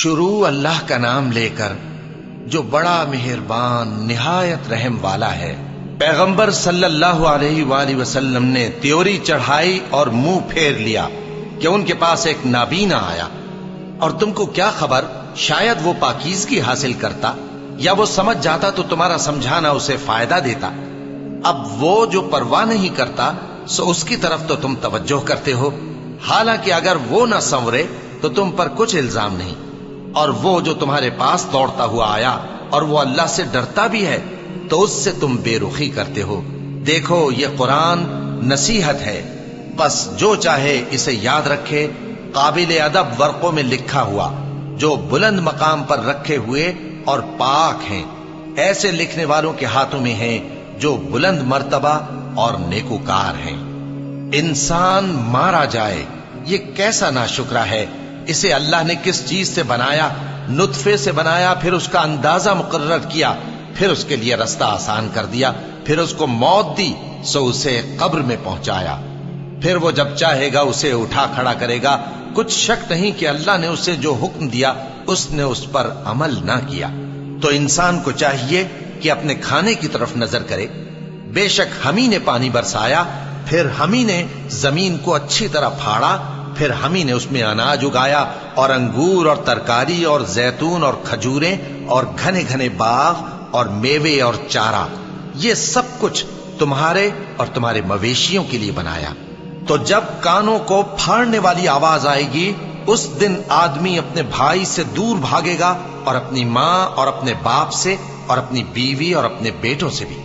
شروع اللہ کا نام لے کر جو بڑا مہربان نہایت رحم والا ہے۔ پیغمبر صلی اللہ علیہ وآلہ وسلم نے تیوری چڑھائی اور منہ پھیر لیا کہ ان کے پاس ایک نابینا آیا، اور تم کو کیا خبر، شاید وہ پاکیزگی حاصل کرتا یا وہ سمجھ جاتا تو تمہارا سمجھانا اسے فائدہ دیتا۔ اب وہ جو پرواہ نہیں کرتا سو اس کی طرف تو تم توجہ کرتے ہو، حالانکہ اگر وہ نہ سنورے تو تم پر کچھ الزام نہیں۔ اور وہ جو تمہارے پاس دوڑتا ہوا آیا اور وہ اللہ سے ڈرتا بھی ہے تو اس سے تم بے رخی کرتے ہو۔ دیکھو یہ قرآن نصیحت ہے، بس جو چاہے اسے یاد رکھے، قابل ادب ورقوں میں لکھا ہوا، جو بلند مقام پر رکھے ہوئے اور پاک ہیں، ایسے لکھنے والوں کے ہاتھوں میں ہیں جو بلند مرتبہ اور نیکوکار ہیں۔ انسان مارا جائے، یہ کیسا ناشکرا ہے۔ اسے اللہ نے کس چیز سے بنایا؟ نطفے سے بنایا، پھر اس کا اندازہ مقرر کیا، پھر اس کے لیے رستہ آسان کر دیا، پھر اس کو موت دی سو اسے قبر میں پہنچایا، پھر وہ جب چاہے گا اسے اٹھا کھڑا کرے گا۔ کچھ شک نہیں کہ اللہ نے اسے جو حکم دیا اس نے اس پر عمل نہ کیا۔ تو انسان کو چاہیے کہ اپنے کھانے کی طرف نظر کرے۔ بے شک ہم ہی نے پانی برسایا، پھر ہم ہی نے زمین کو اچھی طرح پھاڑا، پھر ہم ہی نے اس میں اناج اگایا اور انگور اور ترکاری اور زیتون اور کھجوریں اور گھنے گھنے باغ اور میوے اور چارہ، یہ سب کچھ تمہارے اور تمہارے مویشیوں کے لیے بنایا۔ تو جب کانوں کو پھاڑنے والی آواز آئے گی اس دن آدمی اپنے بھائی سے دور بھاگے گا، اور اپنی ماں اور اپنے باپ سے اور اپنی بیوی اور اپنے بیٹوں سے بھی۔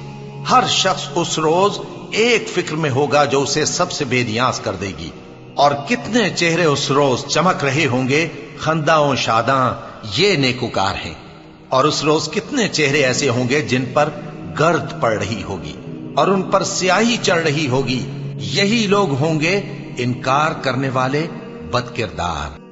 ہر شخص اس روز ایک فکر میں ہوگا جو اسے سب سے بے نیاز کر دے گی۔ اور کتنے چہرے اس روز چمک رہے ہوں گے، خنداں و شاداں، یہ نیکوکار ہیں۔ اور اس روز کتنے چہرے ایسے ہوں گے جن پر گرد پڑ رہی ہوگی اور ان پر سیاہی چڑھ رہی ہوگی، یہی لوگ ہوں گے انکار کرنے والے بد کردار۔